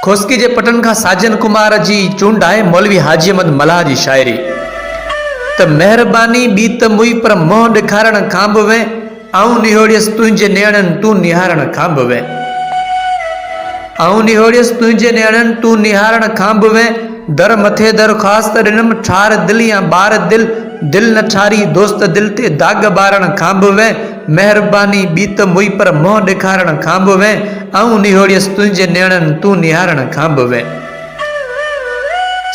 खोस्की जे पटन का साजन कुमार जी चूंड है मौलवी हाजी अहमद मल्हार जी शायरी। त मेहरबानी बी त मुई पर मोह ॾेखारण खां बि वे आऊं निहोड़ियसि तुंहिंजे नेणनि तूं निहारण खां बि वे। आऊं निहोड़ियसि तुंहिंजे नेणनि तूं निहारण खां बि वे। दर मथे दरख़्वास्त ॾिनमि ठार दिल या ॿार दिल दिल न ठारी दोस्त दिल ते दाग ॿारण खां बि वे। मेहरबानी बी त मुई पर मोह ॾेखारण खां बि वे आऊं निहोड़ियसि तुंहिंजे नेणनि तूं निहारण खां बि वे।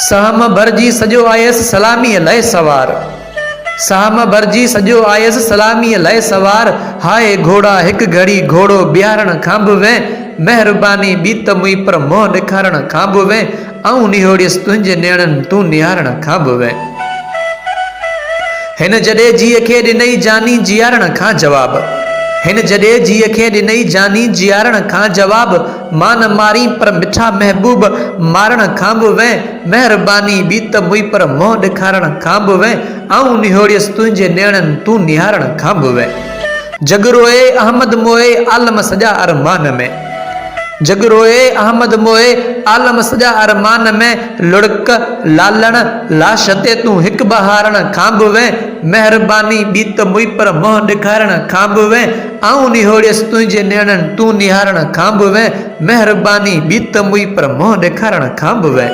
सहम भरजी सॼो आयसि सलामीअ लाइ सवार। सहम भरजी सॼो आयसि सलामीअ लाइ सवार। हाय घोड़ा हिकु घड़ी घोड़ो बिहारण खां बि वे। मेहरबानी बी त मुई पर मोह ॾेखारण खां बि वे आऊं निहोड़ियसि तुंहिंजे नेणनि तूं निहारण खां बि वे। हिन जॾहिं जीअ खे ॾिनई जानी जियारण खां जवाब। हिन जॾहिं जीअ खे ॾिनई जानी जियारण खां जवाब। मां न मारी पर मिठा महबूब मारण खां बि वे। मेहरबानी बी त मुई पर मोह ॾेखारण खां बि वे आऊं निहोड़ियसि तुंहिंजे नेणनि तूं निहारण खां बि वे। जग रोए अहमद मोए आलम सॼा अरमान में। जग रोए अहमद मोए आलम सॼा अरमान में। लुड़क लालण लाश ते तूं हिकु बहारण खां बि वे। मेहरबानी बी त मुई पर मोह ॾेखारण खां बि वे आऊं निहोड़ियसि तुंहिंजे नेणनि तूं निहारण खां बि वे। मेहरबानी बी त मुई पर मोह ॾेखारण खां बि वे।